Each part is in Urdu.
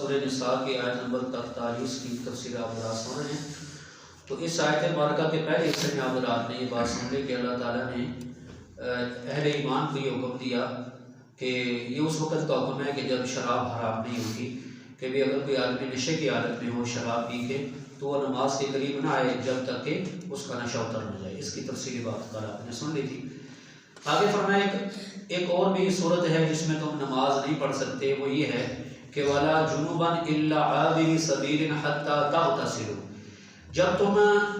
سورہ نساء کی آیت نمبر 43 کی تفسیر آپ حضرات سن رہے ہیں۔ تو اس آیت مبارکہ کے پہلے حصے میں آپ حضرات نے یہ بات سن لی کہ اللہ تعالیٰ نے اہل ایمان کو یہ حکم دیا کہ یہ اس وقت کا حکم ہے کہ جب شراب حرام نہیں ہوگی، کہ بھی اگر کوئی آدمی نشے کی حالت میں ہو شراب پی کے تو وہ نماز کے قریب نہ آئے جب تک کہ اس کا نشہ اتر نہ جائے۔ اس کی تفصیلی بات کل آپ نے سن لی تھی۔ آگے فرمایا ایک اور بھی صورت ہے جس میں تم نماز نہیں پڑھ سکتے، وہ یہ ہے کہ وَلَا جُنُوبًا إِلَّا عَابِرِ سَبِيلٍ حَتَّى تَغْتَسِلُوا، جب تم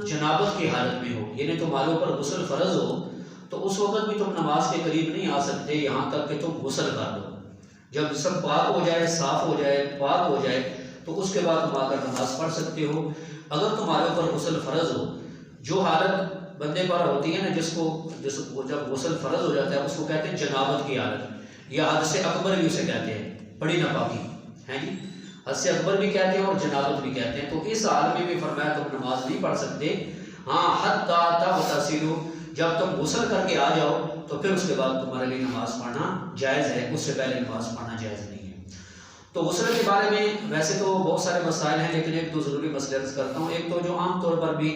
جنابت کی حالت میں ہو، یعنی تمہارے اوپر غسل فرض ہو تو اس وقت بھی تم نماز کے قریب نہیں آ سکتے یہاں تک کہ تم غسل کر لو۔ جب جسم پاک ہو جائے، صاف ہو جائے، پاک ہو جائے تو اس کے بعد تم آ کر نماز پڑھ سکتے ہو۔ اگر تمہارے اوپر غسل فرض ہو، جو حالت بندے پر ہوتی ہے نا جس کو جب غسل فرض ہو جاتا ہے اس کو کہتے ہیں جنابت کی حالت، یا حدث اکبر بھی اسے کہتے ہیں، بڑی ناپاکی ہے جی، حدث اکبر بھی کہتے ہیں اور جنابت بھی کہتے ہیں۔ تو اس حال میں بھی فرمایا تم نماز نہیں پڑھ سکتے، ہاں حتیٰ تغتسلوا، جب تم غسل کر کے آ جاؤ تو پھر اس کے بعد تمہارے لیے نماز پڑھنا جائز ہے، اس سے پہلے نماز پڑھنا جائز نہیں ہے۔ تو غسل کے بارے میں ویسے تو بہت سارے مسائل ہیں، لیکن ایک دو ضروری مسئلے عرض کرتا ہوں۔ ایک تو جو عام طور پر بھی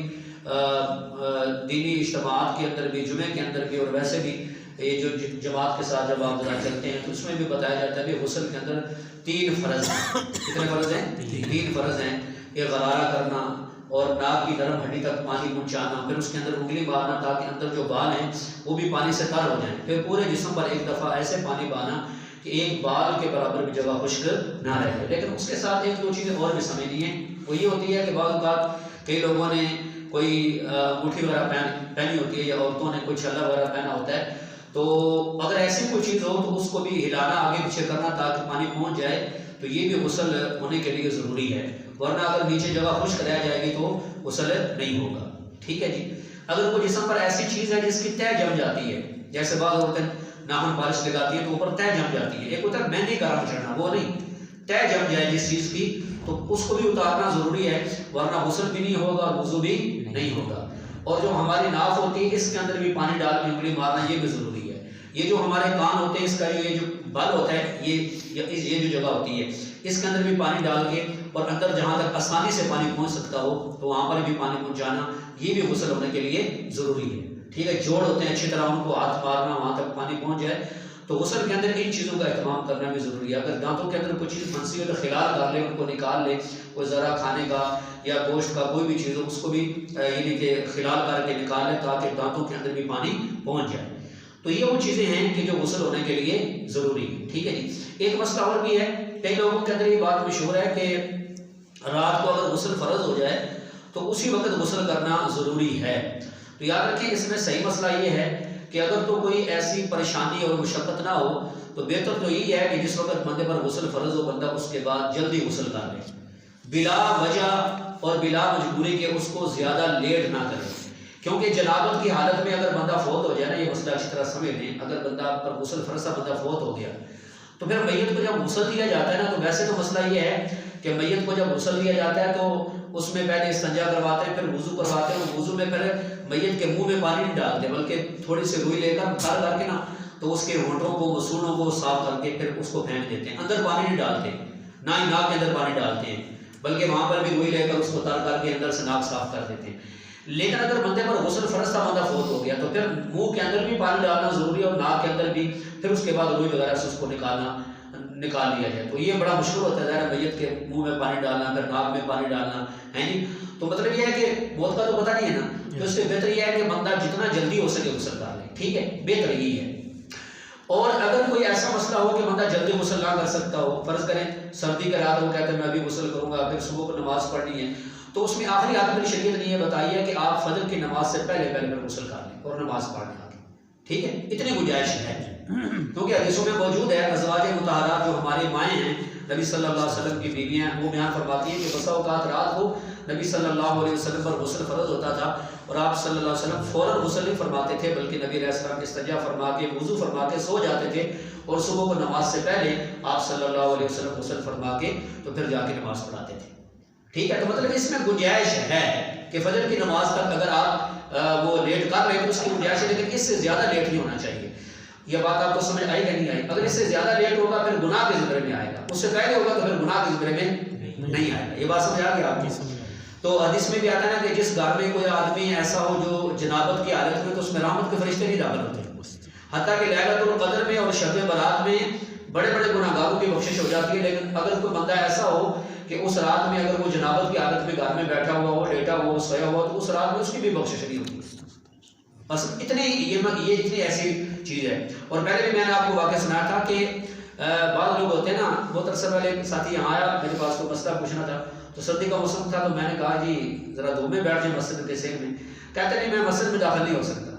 دینی اجتماعات کے اندر بھی، جمعے کے اندر بھی اور ویسے بھی یہ جو جماعت کے ساتھ جب آپ ذرا چلتے ہیں تو اس میں بھی بتایا جاتا ہے کہ غسل کے اندر 3 فرض ہیں۔ کتنے فرض ہیں؟ 3 فرض ہیں۔ یہ غرارہ کرنا اور ناک کی نرم ہڈی تک پانی پہنچانا، پھر اس کے اندر انگلی مارنا تاکہ اندر جو بال ہیں وہ بھی پانی سے تر ہو جائیں، پھر پورے جسم پر ایک دفعہ ایسے پانی بہانا کہ ایک بال کے برابر بھی جگہ خشک نہ رہے۔ لیکن اس کے ساتھ ایک دو چیزیں اور بھی سمجھنی ہیں، وہ یہ ہوتی ہے کہ بعض اوقات کئی لوگوں نے کوئی انگوٹھی وغیرہ پہنی ہوتی ہے یا عورتوں نے کوئی چھلا وغیرہ پہنا ہوتا ہے، تو اگر ایسی کوئی چیز ہو تو اس کو بھی ہلانا، آگے پیچھے کرنا تاکہ پانی پہنچ جائے، تو یہ بھی غسل ہونے کے لیے ضروری ہے، ورنہ اگر نیچے جگہ خشک رہ جائے گی تو غسل نہیں ہوگا۔ ٹھیک ہے جی۔ اگر کوئی جسم پر ایسی چیز ہے جس کی تہ جم جاتی ہے، جیسے بعض عورتیں ناخن پالش لگاتی ہے تو اوپر تہ جم جاتی ہے، ایک ہوتا ہے مہندی کا رنگ چڑھنا، وہ نہیں، تہ جم جائے جس چیز کی تو اس کو بھی اتارنا ضروری ہے، ورنہ غسل بھی نہیں ہوگا اور وضو بھی نہیں ہوگا۔ اور جو ہماری ناف ہوتی ہے اس کے اندر بھی پانی ڈال کے انگلی مارنا یہ بھی ضروری ہے۔ یہ جو ہمارے کان ہوتے ہیں اس کا یہ جو بل ہوتا ہے، یہ جو جگہ ہوتی ہے اس کے اندر بھی پانی ڈال کے اور اندر جہاں تک آسانی سے پانی پہنچ سکتا ہو تو وہاں پر بھی پانی پہنچانا یہ بھی غسل ہونے کے لیے ضروری ہے۔ ٹھیک ہے، جوڑ ہوتے ہیں اچھی طرح ان کو ہاتھ مارنا وہاں تک پانی پہنچ جائے، تو غسل کے اندر ان چیزوں کا اہتمام کرنا بھی ضروری ہے۔ اگر دانتوں کے اندر کوئی چیز پھنسی ہو تو خلال کر لے، ان کو نکال لے، کوئی ذرا کھانے کا یا گوشت کا کوئی بھی چیز ہو اس کو بھی یعنی کہ خلال کر کے نکال لے تاکہ دانتوں کے اندر بھی پانی پہنچ جائے۔ تو یہ وہ چیزیں ہیں کہ جو غسل ہونے کے لیے ضروری ہے۔ ٹھیک ہے جی۔ ایک مسئلہ اور بھی ہے، کئی لوگوں کے اندر یہ بات مشہور ہے کہ رات کو اگر غسل فرض ہو جائے تو اسی وقت غسل کرنا ضروری ہے۔ تو یاد رکھیں اس میں صحیح مسئلہ یہ ہے کہ اگر تو کوئی ایسی پریشانی اور مشقت نہ ہو تو بہتر تو یہی ہے کہ جس وقت بندے پر غسل فرض ہو بندہ اس کے بعد جلدی غسل کر لے، بلا وجہ اور بلا مجبوری کے اس کو زیادہ لیٹ نہ کرے، کیونکہ جنابت کی حالت میں اگر بندہ فوت ہو جائے نا، یہ مسئلہ اچھی طرح سمجھ لیں، اگر بندہ پر غسل فرض تھا بندہ فوت ہو گیا تو پھر میت کو جب غسل دیا جاتا ہے نا، تو ویسے تو مسئلہ یہ ہے کہ میت کو جب غسل دیا جاتا ہے تو اس میں پہلے استنجا کرواتے ہیں، پھر وضو کرواتے ہیں، اور وضو میں پھر میت کے منہ میں پانی نہیں ڈالتے بلکہ تھوڑی سی روئی لے کر کر کے نا تو اس کے ہونٹوں کو مسونوں کو صاف کر کے پھر اس کو پھینک دیتے ہیں، اندر پانی نہیں ڈالتے، نہ ہی ناک کے اندر پانی ڈالتے ہیں، بلکہ وہاں پر بھی روئی لے کر اس کو تر کر کے اندر سے ناک صاف کر دیتے ہیں۔ لیکن اگر بندے پر غسل فرض تھا بندہ فوت ہو گیا تو پھر منہ کے اندر بھی پانی ڈالنا ضروری ہے اور ناک کے اندر بھی، پھر اس کے بعد روئی وغیرہ سے اس کو نکال لیا جائے۔ تو یہ بڑا مشکل ہوتا ہے ظاہر میت کے منہ میں پانی ڈالنا، پھر ناک میں پانی ڈالنا ہے جی۔ تو مطلب یہ ہے کہ موت کا تو پتہ نہیں ہے نا، تو اس سے بہتر یہ ہے کہ بندہ جتنا جلدی ہو سکے غسل کر لے۔ ٹھیک ہے، بہتر یہی ہے۔ اور اگر کوئی ایسا مسئلہ ہو کہ بندہ جلدی غسل نہ کر سکتا ہو، فرض کریں سردی کے رات وہ کہتے ہیں میں ابھی غسل کروں گا پھر صبح کو نماز پڑھنی ہے، تو اس میں آخری آدمی شریعت نے یہ بتائی ہے کہ آپ فجر کی نماز سے پہلے پھر غسل کر لیں اور نماز پڑھ لیں آگے۔ ٹھیک ہے، اتنی گنجائش ہے، کیونکہ حدیثوں میں موجود ہے، ازواج مطہرات جو ہماری مائیں ہیں، نبی صلی اللہ علیہ وسلم کی بیویاں ہیں، وہ بیان فرماتی ہیں کہ بسا اوقات رات کو نبی صلی اللہ علیہ وسلم پر غسل فرض ہوتا تھا اور آپ صلی اللہ علیہ وسلم فوراً غسل نہیں فرماتے تھے، بلکہ نبی علیہ السلام استنجا فرما کے وضو فرما کے سو جاتے تھے اور صبح کو نماز سے پہلے آپ صلی اللہ علیہ وسلم غسل فرما کے تو پھر جا کے نماز پڑھاتے تھے۔ ٹھیک ہے، تو مطلب اس میں گنجائش ہے کہ فجر کی نماز تک اگر آپ وہ لیٹ کر رہے ہیں تو اس کی گنجائش ہے، لیکن اس سے زیادہ لیٹ نہیں ہونا چاہیے۔ یہ بات آپ کو سمجھ آئی کہ نہیں آئی؟ اگر اس سے زیادہ لیٹ ہوگا پھر گناہ کے زمرے میں آئے گا، اس سے پہلے ہوگا تو پھر گناہ کے زمرے میں نہیں آئے گا۔ یہ بات سمجھ آ گئی آپ کو؟ تو حدیث میں بھی آتا ہے نا کہ جس گھر میں کوئی آدمی ایسا ہو جو جنابت کی حالت میں، تو اس میں رحمت کے فرشتے نہیں داخل ہوتے، حتیٰ کہ لیلۃ القدر میں اور شب برات میں بڑے بڑے گناہگاروں کی بخشش ہو جاتی ہے۔ لیکن اگر کوئی بندہ ایسا ہو کہ اس رات میں اگر وہ جنابت کی حالت میں گھر میں بیٹھا ہوا ہو، لیٹا ہوا ہو، سویا ہوا ہو، تو اس رات میں اس کی بھی بخشش نہیں ہوتی۔ بس یہ اتنی ایسی چیز ہے۔ اور پہلے بھی میں نے آپ کو واقعہ سنایا تھا کہ بعض لوگ ہوتے ہیں نا، بہت عرصہ پہلے ایک ساتھی یہاں آیا، میرے پاس کوئی مسئلہ پوچھنا تھا، تو سردی کا موسم تھا، تو میں نے کہا جی ذرا دھوپ میں بیٹھ جائیں مسجد کے سین میں۔ کہتے نہیں میں مسجد میں داخل نہیں ہو سکتا،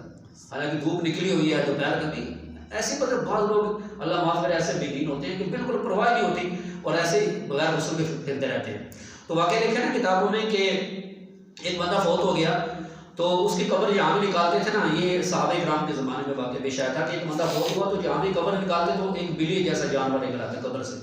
حالانکہ دھوپ نکلی ہوئی ہے دوپہر کا بھی۔ ایسے مطلب بعض لوگ اللہ معاف کرے ایسے بے دین ہوتے ہیں کہ بالکل پرواہ نہیں ہوتی اور ایسے بغیر غسل کے پھرتے رہتے ہیں۔ تو واقعہ لکھے نا کتابوں میں کہ ایک بندہ فوت ہو گیا تو اس کی قبر جہاں بھی نکالتے تھے نا، یہ صحابہ کرام کے زمانے میں واقعہ پیش آیا تھا کہ ایک بندہ فوت ہوا تو جہاں بھی قبر نکالتے تو ایک بلی جیسا جانور نکل آتا قبر سے،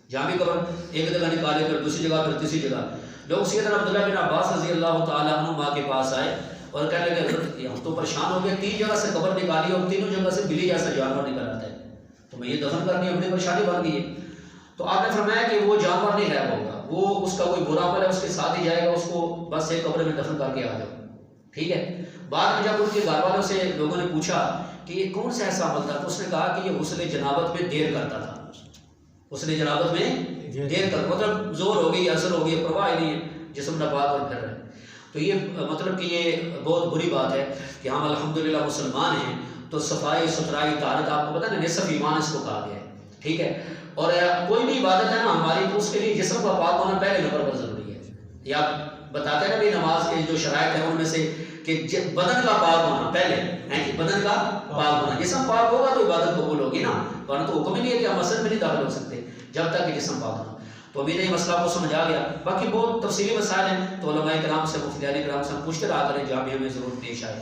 جہاں بھی قبر ایک جگہ نکالے پھر دوسری جگہ پھر تیسری جگہ۔ لوگ سیدنا عبداللہ بن عباس رضی اللہ تعالیٰ عنہ کے پاس آئے اور کہنے لگے حضرت ہم تو پریشان ہو گئے، 3 جگہ سے قبر نکالی اور تینوں جگہ سے بلی جیسا جانور نکل آتا ہے، تو میں یہ دفن کرنی اپنی پریشانی بن گئی ہے۔ تو آپ نے فرمایا کہ وہ جانور نہیں غائب ہوگا، وہ اس کا کوئی برا عمل ہے اس کے ساتھ ہی جائے گا، اس کو بس ایک قبر میں دفن کر کے آ جاؤ، ٹھیک ہے۔ بعد میں جب ان کے گھر والوں سے لوگوں نے پوچھا کہ یہ کون سا ایسا عمل تھا، تو اس نے کہا کہ یہ غسل جنابت میں دیر کرتا تھا، غسل جنابت میں دیر کرتا، مطلب زور ہو گئی، اثر ہو گئی، پرواہ نہیں ہے، جسم نبات اور پھر رہے۔ تو یہ مطلب کہ یہ بہت بری بات ہے کہ ہم الحمدللہ مسلمان ہیں تو صفائی ستھرائی طہارت، آپ کو پتہ ہے نصف ایمان اس کو کہا گیا ہے، ٹھیک ہے۔ اور کوئی بھی عبادت ہے نا ہماری، تو اس کے لیے جسم کا پاک ہونا پہلے نمبر پر ضروری ہے۔ یا بتاتے ہیں نا بھی نماز کے جو شرائط ہیں ان میں سے کہ بدن کا پاک ہونا پہلے ہے، بدن کا پاک ہونا، جسم پاک ہوگا تو عبادت قبول ہوگی نا، ورنہ تو حکم ہی نہیں ہے کہ ہم مسجد میں نہیں داخل ہو سکتے جب تک کہ جسم پاک ہونا۔ تو امید ہے یہ مسئلہ کو سمجھ آ گیا۔ باقی بہت تفصیلی مسائل ہیں تو علماء کرام سے، مفتی علی کرام سے ہم پوچھتے رہا کریں جہاں بھی ہمیں ضرورت پیش آئے۔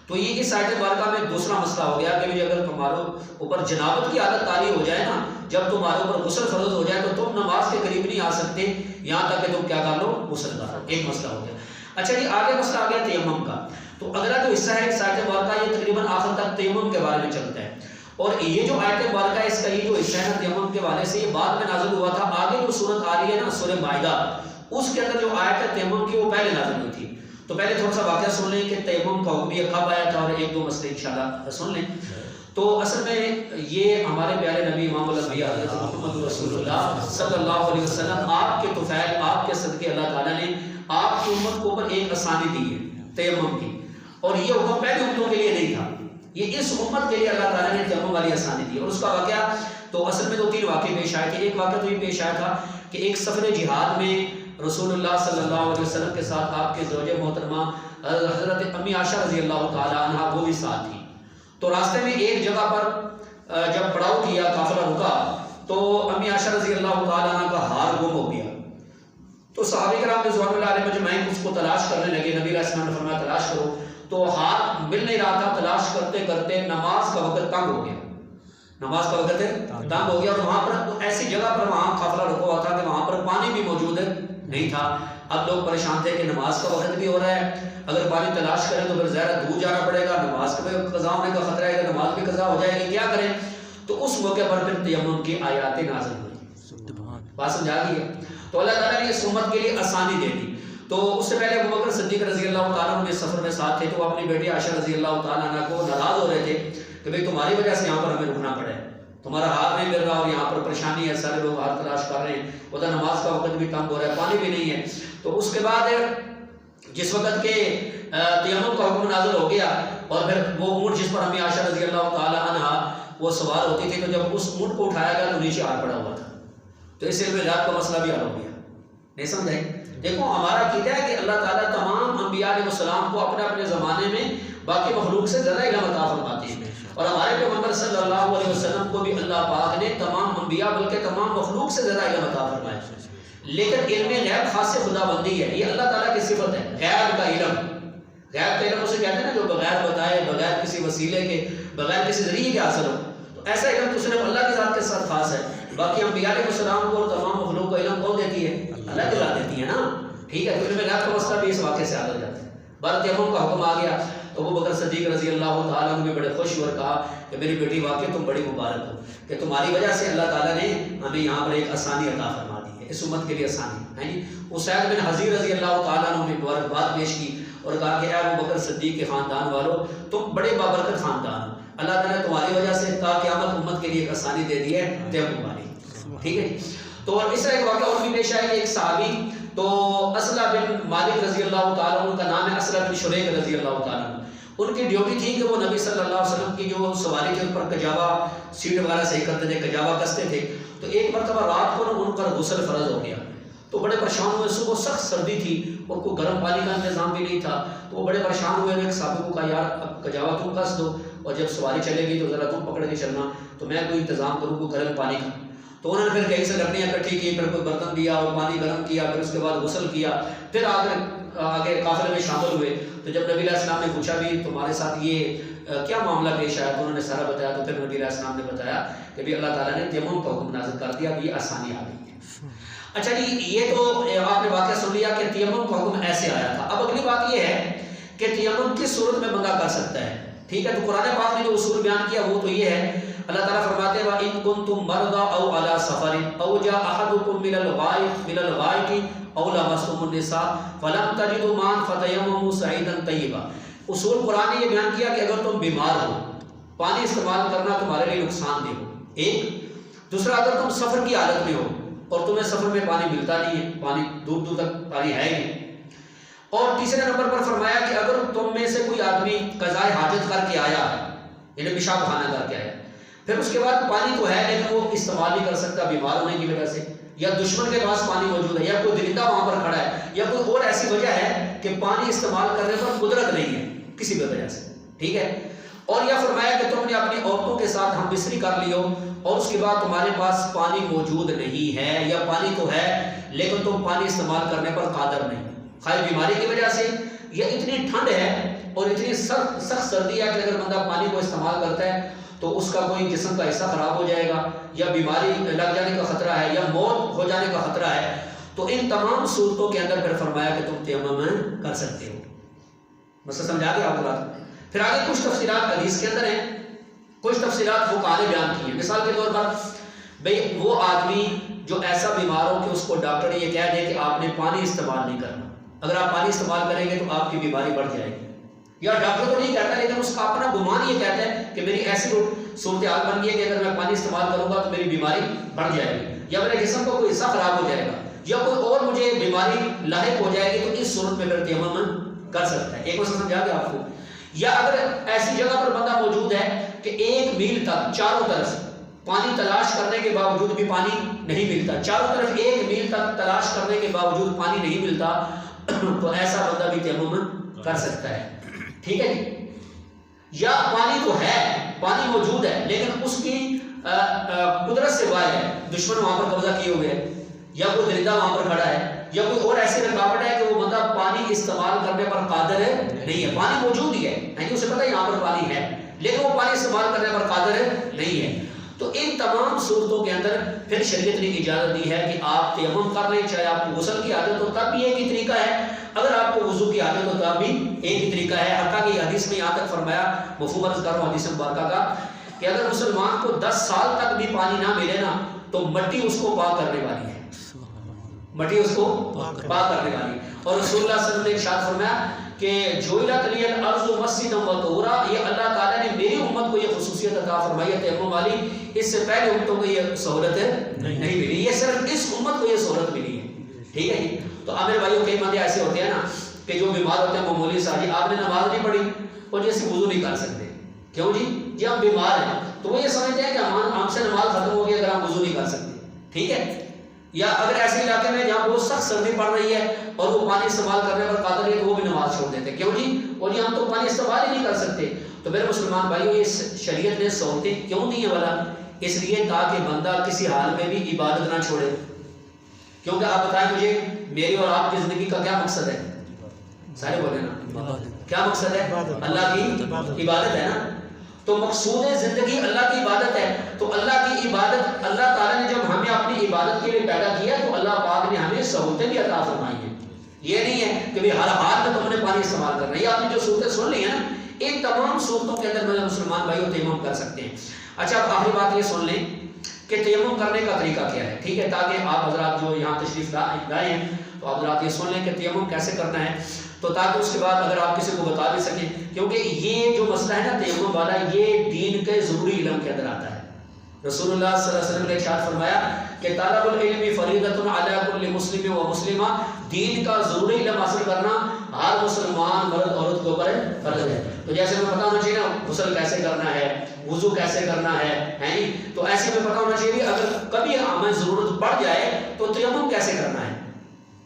تو یہ اس آیت مبارکہ میں دوسرا مسئلہ ہو گیا کہ اگر تمہارے اوپر جنابت کی عادت طاری ہو جائے نا، جب تمہارے اوپر غسل فرض ہو جائے تو تم نماز کے قریب نہیں آ سکتے یہاں تک کہ تم کیا کر لو، غسل کر لو۔ ایک مسئلہ ہو گیا۔ اچھا جی آگے مسئلہ آ گیا تیمم کا۔ تو اگلا جو حصہ ہے اس آیت مبارکہ یہ تقریباً آخر تک تیمم کے بارے میں چلتا ہے، اور یہ جو آیت مبارکہ ہے اس کا یہ جو حصہ ہے نا تیمم کے حوالے سے، یہ بعد میں نازل ہوا تھا۔ آگے جو سورت آ رہی ہے نا سورہ مائدہ، اس کے اندر جو آیت ہے تیمم کی وہ پہلے نازل ہوئی تھی۔ تو پہلے تھوڑا سا واقعہ سن لیں کہ تیمم کا حکم یہ کب آیا تھا، اور ایک دو مسئلے انشاءاللہ سن لیں۔ تو اصل میں یہ ہمارے پیارے نبی امام الانبیاء حضرت محمد رسول اللہ صلی اللہ علیہ وسلم، آپ کے طفیل، آپ کے صدقے اللہ تعالیٰ نے آپ کی امت کو اوپر ایک آسانی دی ہے تیمم کی، اور یہ حکم پہلی امتوں کے لیے نہیں تھا، یہ اس امت کے لیے اللہ تعالیٰ نے تیمم والی آسانی دی۔ اور اس کا واقعہ تو اصل میں 2-3 واقعے پیش آئے تھے۔ ایک واقعہ تو یہ پیش آیا تھا کہ ایک سفر جہاد میں رسول اللہ صلی اللہ علیہ وسلم کے ساتھ آپ کے زوجہ محترمہ حضرت امی عائشہ رضی اللہ تعالیٰ عنہا وہ بھی ساتھ تھی۔ تو راستے میں ایک جگہ پر جب پڑاؤ کیا، قافلہ رکا، تو امی عائشہ رضی اللہ تعالیٰ عنہ کا ہار گم ہو گیا۔ تو صحابہ کرام رضوان اللہ علیہ مجمعین اس کو تلاش کرنے لگے، نبی علیہ السلام نے فرمایا تلاش کرو، تو ہار مل نہیں رہا تھا۔ تلاش کرتے کرتے نماز کا وقت تنگ ہو گیا، نماز کا وقت تنگ ہو گیا، اور وہاں پر ایسی جگہ پر وہاں قافلہ رکا ہوا تھا کہ وہاں پر پانی بھی موجود نہیں تھا۔ اب لوگ پریشان تھے کہ نماز کا وقت بھی ہو رہا ہے، اگر پانی تلاش کریں تو پھر ظاہر دور جانا پڑے گا، نماز کا بھی قضا ہونے کا خطرہ ہے کہ نماز بھی قضا ہو جائے گی، کیا کریں؟ تو اس موقع پر پھر تیمم کی آیات نازل ہوئی۔ بات سمجھا گئی ہے؟ تو اللہ تعالیٰ نے اس امت کے لیے آسانی دے دی۔ تو اس سے پہلے ابو بکر صدیق رضی اللہ تعالیٰ عنہ سفر میں ساتھ تھے، تو وہ اپنی بیٹی عائشہ رضی اللہ تعالیٰ عنہ کو ناراض ہو رہے تھے کہ بھئی تمہاری وجہ سے یہاں پر ہمیں رکنا پڑا ہے، تمہارا ہار نہیں مل رہا اور یہاں پر پریشانی ہے، سارے لوگ ہار تلاش کر رہے ہیں، ادھر نماز کا وقت بھی تنگ ہو رہا ہے، پانی بھی نہیں ہے۔ تو اس کے بعد جس وقت کے تیمم کا حکم نازل ہو گیا، اور پھر وہ اونٹ جس پر امی عائشہ رضی اللہ تعالیٰ عنہ وہ سوار ہوتی تھی، تو جب اس اونٹ کو اٹھایا گیا تو نیچے ہار پڑا ہوا تھا، تو اس علم غیب کا مسئلہ بھی حل ہو گیا۔ نہیں سمجھے؟ دیکھو ہمارا عقیدہ ہے کہ اللہ تعالیٰ تمام انبیاء علیہ السلام کو اپنے اپنے زمانے میں باقی مخلوق سے زیادہ علم عطا فرماتے ہیں، اور ہمارے پیغمبر صلی اللہ علیہ وسلم کو بھی اللہ پاک نے تمام انبیاء بلکہ تمام مخلوق سے زیادہ علم عطا فرمایا۔ لیکن علم غیب خاص خدا بندی ہے، یہ اللہ تعالیٰ کی صفت ہے، غیب کا علم۔ غیب کا علم اسے کہتے ہیں نا جو بغیر بتائے، بغیر کسی وسیلے کے، بغیر کسی ذریعے کے حاصل ہو، تو ایسا علم تو صرف اللہ کی ذات کے ساتھ خاص ہے۔ باقی انبیاء علیہ السلام کو اور تمام مخلوق کو علم کون دیتی ہے؟ اللہ کی ذات دیتی ہے نا، ٹھیک ہے؟ تو علم غیب کا مسئلہ بھی اس واقعے سے حل ہو جاتا ہے۔ بارہ تیمم کا حکم آ گیا۔ تو ابو بکر صدیق رضی اللہ تعالیٰ عنہ بھی بڑے خوش ہوئے اور کہا کہ میری بیٹی واقعی تم بڑی مبارک ہو کہ تمہاری وجہ سے اللہ تعالیٰ نے ہمیں یہاں پر ایک آسانی عطا فرما دی ہے، اس امت کے لیے آسانی ہے جی۔ اسید بن حضیر رضی اللہ تعالیٰ عنہ نے مبارکباد پیش کی اور کہا کہ اے ابو بکر صدیق کے خاندان والو، تم بڑے بابرکت خاندان ہو، اللہ تعالیٰ نے تمہاری وجہ سے تا قیامت امت کے لیے ایک آسانی دے دی ہے تیمم والی، ٹھیک ہے۔ تو اس طرح ایک واقعہ اور بھی پیش آیا کہ ایک صحابی تو اسلم بن مالک رضی اللہ تعالیٰ عنہ کا نام ہے اسلم بن شریک رضی اللہ تعالیٰ عنہ، ان کی ڈیوٹی تھی کہ وہ نبی صلی اللہ علیہ وسلم کی جو سواری کے اوپر کجاوا سیٹ وغیرہ صحیح کرتے تھے، کجاوا کستے تھے، تو ایک مرتبہ رات کو ان پر غسل فرض ہو گیا، تو بڑے پریشان ہوئے، صبح سخت سردی تھی اور کوئی گرم پانی کا انتظام بھی نہیں تھا، تو وہ بڑے پریشان ہوئے، ایک صحابی کو کہا یار اب کجاوا تم کس دو اور جب سواری چلے گی تو ذرا تم پکڑ کے چلنا، تو میں کوئی انتظام کروں کوئی گرم پانی کا۔ تو انہوں نے پھر کہیں سے لکڑیاں اکٹھی کی، پھر کوئی برتن دیا اور پانی گرم کیا، پھر اس کے بعد غسل کیا، پھر آگے قافلے میں شامل ہوئے۔ تو جب نبی علیہ السلام نے پوچھا بھی تمہارے ساتھ یہ کیا معاملہ پیش آیا، تو انہوں نے سارا بتایا، تو پھر نبی علیہ السلام نے بتایا کہ بھی اللہ تعالیٰ نے تیمم کا حکم نازل کر دیا، اب یہ آسانی آ گئی ہے۔ اچھا جی، یہ تو آپ نے واقعہ سن لیا کہ تیمم کا حکم ایسے آیا تھا۔ اب اگلی بات یہ ہے کہ تیمم کس صورت میں بندہ کر سکتا ہے، ٹھیک ہے۔ تو قرآن پاک نے جو اصول بیان کیا وہ تو یہ ہے، اللہ تعالیٰ فرماتے ہیں وَإِن كُنتُم مَرْضَىٰ أَوْ عَلَىٰ سَفَرٍ أَوْ جَاءَ أَحَدُكُم مِّنَ الْغَائِطِ أَوْ لَمَسْتُمُ النِّسَاءَ فَلَمْ تَجِدُوا مَاءً فَتَيَمَّمُوا صَعِيدًا طَيِّبًا۔ اصول قرآن نے یہ بیان کیا کہ اگر تم بیمار ہو، پانی استعمال کرنا تمہارے لیے نقصان دہ ہو، ایک۔ دوسرا، اگر تم سفر کی حالت میں ہو اور تمہیں سفر میں پانی ملتا نہیں ہے، پانی دور دور تک پانی ہے نہیں۔ اور تیسرے نمبر پر فرمایا کہ اگر تم میں سے کوئی آدمی قضائے حاجت کر کے آیا، یعنی پیشاب خانہ کر کے آیا، پھر اس کے بعد پانی تو ہے لیکن وہ استعمال نہیں کر سکتا بیمار ہونے کی وجہ سے، یا دشمن کے پاس پانی موجود ہے، یا کوئی درندہ وہاں پر کھڑا ہے، یا کوئی اور ایسی وجہ ہے کہ پانی استعمال کرنے پر قدرت نہیں ہے کسی بھی وجہ سے، ٹھیک ہے۔ اور یہ فرمایا کہ تم نے اپنی عورتوں کے ساتھ ہم بستری کر لی ہو اور اس کے بعد تمہارے پاس پانی موجود نہیں ہے، یا پانی تو ہے لیکن تم پانی استعمال کرنے پر قادر نہیں، خواہ بیماری کی وجہ سے یا اتنی ٹھنڈ ہے اور اتنی سخت سردی ہے کہ اگر بندہ پانی کو استعمال کرتا ہے تو اس کا کوئی جسم کا حصہ خراب ہو جائے گا، یا بیماری لگ جانے کا خطرہ ہے، یا موت ہو جانے کا خطرہ ہے، تو ان تمام صورتوں کے اندر پھر فرمایا کہ تم تیمم کر سکتے ہو۔ مسئلہ سمجھا گیا آپ کو بات؟ پھر آگے کچھ تفصیلات حدیث کے اندر ہیں، کچھ تفصیلات فقہاء نے بیان کی ہیں۔ مثال کے طور پر بھئی وہ آدمی جو ایسا بیمار ہو کہ اس کو ڈاکٹر یہ کہہ دے کہ آپ نے پانی استعمال نہیں کرنا، اگر آپ پانی استعمال کریں گے تو آپ کی بیماری بڑھ جائے گی، یا ڈاکٹر تو نہیں کہتا لیکن اس کا اپنا گمان یہ کہتا ہے کہ میری ایسی صورتحال بن گئی ہے کہ اگر میں پانی استعمال کروں گا تو میری بیماری بڑھ جائے گی، یا میرے جسم کو کوئی حصہ خراب ہو جائے گا، یا کوئی اور مجھے بیماری لاحق ہو جائے گی، تو اس صورت میں پھر تیمم کر سکتا ہے۔ ایک مسئلہ سمجھا گیا آپ کو؟ یا اگر ایسی جگہ پر بندہ موجود ہے کہ 1 میل تک چاروں طرف پانی تلاش کرنے کے باوجود بھی پانی نہیں ملتا، چاروں طرف 1 میل تک تلاش کرنے کے باوجود پانی نہیں ملتا، تو ایسا بندہ بھی تیمم کر سکتا ہے، ٹھیک ہے جی۔ یا پانی تو ہے، پانی موجود ہے لیکن اس کی قدرت سے باہر ہے، دشمن وہاں پر قبضہ کیے ہوئے ہے، یا کوئی درندہ وہاں پر کھڑا ہے، یا کوئی اور ایسی رکاوٹ ہے کہ وہ بندہ پانی استعمال کرنے پر قادر نہیں ہے، پانی موجود ہی ہے، اسے پتہ ہے یہاں پر پانی ہے لیکن وہ پانی استعمال کرنے پر قادر نہیں ہے، تو ان تمام صورتوں کے اندر پھر شریعت نے اجازت دی ہے کہ آپ تیمم کر لیں، چاہے آپ کو غسل کی عادت ہو تب بھی ایک ہی طریقہ ہے، اگر آپ کو وضو کی عادت ہو تب بھی ایک ہی طریقہ ہے۔ حتیٰ کہ حدیث میں یہاں تک فرمایا، مفہوم عرض کر رہا ہوں حدیث مبارکہ کا، کہ اگر مسلمان کو 10 سال تک بھی پانی نہ ملے نا تو مٹی اس کو پاک کرنے والی ہے، مٹی اس کو پاک کرنے والی ہے۔ اور رسول اللہ صلی اللہ علیہ وسلم نے ارشاد فرمایا کہ جوئلت لی الارض مسجدا وطہورا، یہ اللہ تعالیٰ نے میری امت کو یہ خصوصیت عطا فرمائی ہے تیمم والی، اس سے پہلے امتوں کو یہ سہولت نہیں ملی، یہ صرف اس امت کو یہ سہولت ملی ہے، ٹھیک ہے جی۔ تو میرے بھائیوں کئی بندے ایسے ہوتے ہیں نا کہ جو بیمار ہوتے ہیں معمولی ساری، آپ نے نماز نہیں پڑھی اور جیسے وضو نہیں کر سکتے، کیوں جی ہم بیمار ہیں، تو وہ یہ سمجھتے ہیں کہ ہم سے نماز ختم ہو گئی اگر ہم وضو نہیں کر سکتے، ٹھیک ہے۔ یا اگر ایسے علاقے میں جہاں بہت سخت سردی پڑ رہی ہے اور وہ پانی استعمال کرنے پر قادر ہے تو وہ بھی نماز چھوڑ دیتے، کیوں جی اور یہ ہم تو پانی استعمال ہی نہیں کر سکتے۔ تو میرے مسلمان بھائیوں، یہ شریعت نے سہولتیں کیوں دی ہیں والا؟ اس لیے تاکہ بندہ کسی حال میں بھی عبادت نہ چھوڑے، کیونکہ آپ بتائیں مجھے میری اور آپ کی زندگی کا کیا مقصد ہے؟ سارے بولے نا، کیا مقصد ہے؟ اللہ کی عبادت ہے نا، تو مقصود زندگی اللہ کی عبادت ہے، تو اللہ کی عبادت، اللہ تعالیٰ نے جب ہمیں اپنی عبادت کے لیے پیدا کیا تو اللہ پاک نے ہمیں سہولتیں بھی عطا فرمائی ہیں۔ یہ نہیں ہے کہ ہر حال میں تم نے پانی استعمال کرنا ہے، یہ آپ نے جو صورتیں سن لی ہیں نا، ان تمام صورتوں کے اندر میرے مسلمان بھائیوں تیمم کر سکتے ہیں۔ اچھا اب آخری بات یہ سن لیں کہ تیمم کرنے کا طریقہ کیا ہے، ٹھیک ہے، تاکہ آپ حضرات جو یہاں تشریف لائے ہیں تو آپ حضرات یہ سن لیں کہ تیمم کیسے کرنا ہے، تو تاکہ اس کے بعد اگر آپ کسی کو بتا بھی سکیں، کیونکہ یہ جو مسئلہ ہے نا تیمم والا، یہ دین کے ضروری علم کے اندر آتا ہے۔ رسول اللہ صلی اللہ علیہ وسلم نے ارشاد فرمایا کہ طلب العلم فریضۃ علی کل مسلم و مسلمہ، دین کا ضروری علم حاصل کرنا ہر مسلمان مرد عورت کے اوپر فرض ہے۔ تو جیسے ہمیں پتہ ہونا چاہیے نا غسل کیسے کرنا ہے، وضو کیسے کرنا ہے، تو ایسے میں پتہ ہونا چاہیے اگر کبھی ہمیں ضرورت پڑ جائے تو تیمم کیسے کرنا ہے،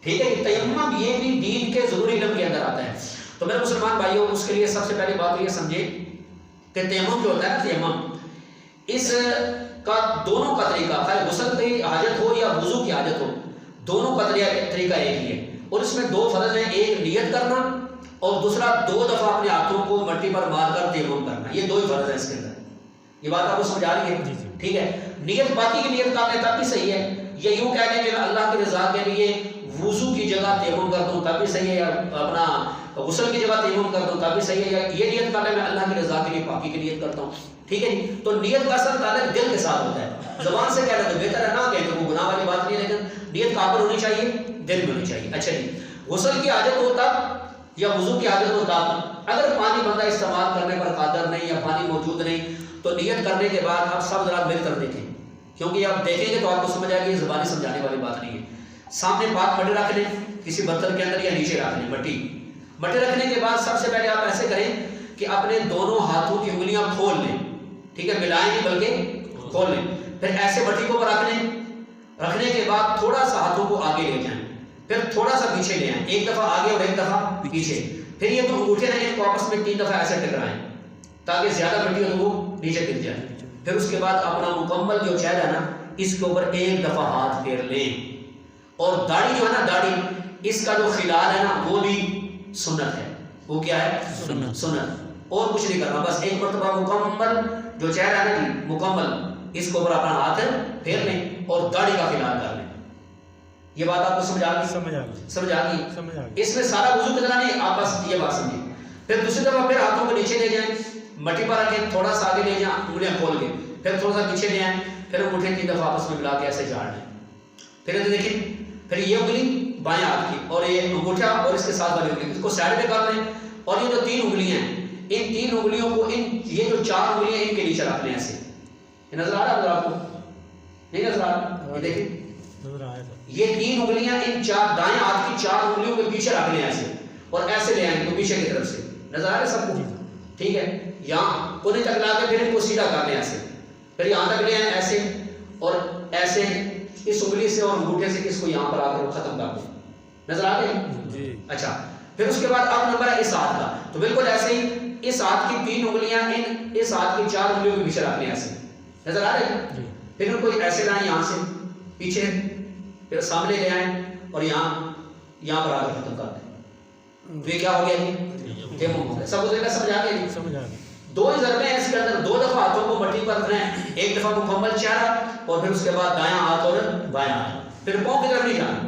ٹھیک ہے۔ تیمم یہ بھی دین کے ضروری علم کے اندر آتا ہے۔ تو میرے مسلمان بھائیوں اس کے لیے سب سے پہلی بات یہ سمجھے کہ تیمم جو ہوتا ہے نا، تیمم اس کا دونوں کا طریقہ، خاص غسل کی حاجت ہو یا وضو کی حاجت ہو، دونوں کا طریقہ ایک ہی ہے، اور اس میں دو فرض ہیں، ایک نیت کرنا اور دوسرا 2 دفعہ اپنے ہاتھوں کو مٹی پر مار کر تیمم کرنا، یہ 2 ہی فرض ہیں اس کے اندر۔ یہ بات آپ کو سمجھ آ رہی ہے؟ ٹھیک ہے۔ نیت باقی کی نیت کرنے تب بھی صحیح ہے، یا یوں کہہ دیں کہ اللہ کی رضا کے لیے وضو کی جگہ تیمم کر دوں تب بھی صحیح ہے، یا اپنا غسل کی جگہ تیمم کر دوں تب بھی صحیح ہے، یا یہ نیت کر لیں میں اللہ کی رضا کے لیے پاکی کی نیت کرتا ہوں، ٹھیک ہے جی۔ تو نیت کا اثر تعلق دل کے ساتھ ہوتا ہے، زبان سے کہنا تو بہتر ہے، نہ کہیں تو وہ گناہ والی بات نہیں ہے، لیکن نیت کہاں پر ہونی چاہیے؟ دل میں ہونی چاہیے۔ اچھا جی، غسل کی حاجت ہو تب یا وضو کی حاجت ہو تب، اگر پانی بندہ استعمال کرنے پر قادر نہیں یا پانی موجود نہیں تو نیت کرنے کے بعد آپ سب ذرا مل کر دیکھیں، کیونکہ آپ دیکھیں گے تو آپ کو سمجھ آئے گی یہ زبانی سمجھانے والی بات نہیں ہے۔ سامنے پاک مٹی رکھ لیں، کسی برتن کے اندر یا نیچے رکھ لیں مٹی رکھنے کے بعد سب سے پہلے آپ ایسے کریں کہ اپنے دونوں ہاتھوں کی انگلیاں کھول لیں، ٹھیک ہے، ملائیں نہیں بلکہ کھول لیں، پھر ایسے مٹی کو رکھ لیں، رکھنے کے بعد تھوڑا سا ہاتھوں کو آگے لے جائیں، پھر تھوڑا سا پیچھے لے آئیں، ایک دفعہ آگے اور ایک دفعہ پیچھے، پھر یہ تو انگوٹھے ہیں ان کو آپس میں 3 دفعہ ایسے ٹکرائیں تاکہ زیادہ مٹی ہو تو وہ نیچے گر جائے، پھر اس کے بعد اپنا مکمل جو چہرہ ہے نا اس کے اوپر ایک دفعہ ہاتھ پھیر لیں، اور داڑھی جو ہے نا، داڑھی اس کا جو خلال ہے نا وہ بھی سنت ہے، وہ کیا ہے؟ سنت، اور کچھ نہیں کرنا، بس ایک مرتبہ مکمل جو چہرہ ہے نا جی مکمل اس کے اوپر اپنا ہاتھ پھیر لیں اور داڑھی کا خلال کر لیں۔ یہ بات آپ کو سمجھ آ گئی؟ سمجھ آ گئی؟ اس میں سارا وضو کتنا نہیں، آپ بس یہ بات سمجھیں۔ پھر دوسری دفعہ پھر ہاتھوں کو نیچے لے جائیں، مٹی پر رکھیں، تھوڑا سا آگے لے جائیں انگلیاں کھول کے، پھر تھوڑا سا پیچھے لے آئیں، پھر انگوٹھے 3 دفعہ آپس میں ملا کے ایسے جھاڑ لیں، پھر دیکھیں، پھر یہ انگلی بائیں ہاتھ کی اور یہ انگوٹھا اور اس کے ساتھ والی انگلی اس کو سائڈ پہ کر لیں، اور یہ جو 3 انگلیاں ہیں ان 3 انگلیوں کو یہ جو 4 انگلیاں ان کے نیچے رکھ لیں ایسے۔ یہ نظر آ رہا ہے آپ کو؟ نہیں نظر آ رہا؟ یہ دیکھیں یہ 3 انگلیاں ان 4 دائیں ہاتھ کی 4 انگلیوں کے پیچھے رکھ لیں ایسے، اور ایسے لے آئیں تو پیچھے کی طرف سے، نظر آ رہا ہے سب کو؟ ٹھیک ہے، یہاں کونے تک لا کے پھر ان کو سیدھا کر لیں ایسے، پھر یہاں تک لے آئیں ایسے، اور ایسے اس انگلی سے اور انگوٹھے سے اس کو یہاں پر آ کر ختم کر دیں، نظر آ گئے؟ اچھا، پھر اس کے بعد اب نمبر ہے اس ہاتھ کا، تو بالکل ایسے ہی اس ہاتھ کی 3 انگلیاں اس ہاتھ کی 4 انگلیوں کے پیچھے رکھ لیں ایسے، نظر آ رہے ہیں؟ پھر ان کو ایسے لائیں یہاں سے پیچھے، پھر سامنے لے آئیں اور یہاں پر آ کر ختم کر دیں، تو یہ کیا ہو گیا جی؟ تیمم ہو گیا۔ سب کو سمجھ آ گیا جی؟ 2 ہی ضربیں ہیں اس کے اندر، 2 دفعہ ہاتھوں کو مٹی پر رکھیں، ایک دفعہ مکمل چہرہ، اور پھر اس کے بعد دایاں ہاتھ اور بایاں ہاتھ، پھر پاؤں کی طرف نہیں جانا۔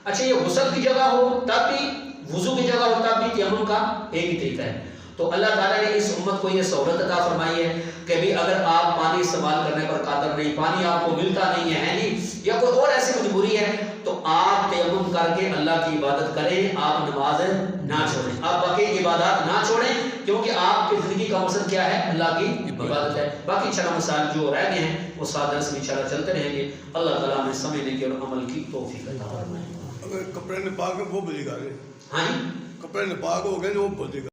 اچھا، یہ غسل کی جگہ ہو تب بھی، وضو کی جگہ ہو تب بھی تیمم کا ایک ہی طریقہ ہے۔ تو اللہ تعالیٰ نے اس امت کو یہ سہولت عطا فرمائی ہے کہ بھی اگر آپ پانی استعمال کرنے پر قادر نہیں، پانی آپ کو ملتا نہیں ہے نہیں، یا کوئی اور ایسی مجبوری ہے، تو آپ تیمم کر کے اللہ کی عبادت کریں، آپ نماز نہ چھوڑیں، آپ باقی عبادات نہ چھوڑیں، کیونکہ آپ کی زندگی کا مقصد کیا ہے؟ اللہ کی عبادت ہے۔ باقی انشاءاللہ مسائل جو رہ گئے ہیں وہ 7 درس میں انشاءاللہ چلتے رہیں گے۔ اللہ تعالیٰ ہمیں سمجھنے کی اور عمل کی توفیق عطا فرمائے۔ اگر کپڑے نے پاک ہے وہ بھولے گا، ہاں جی، کپڑے نے پاک ہو گئے وہ بھولے گا۔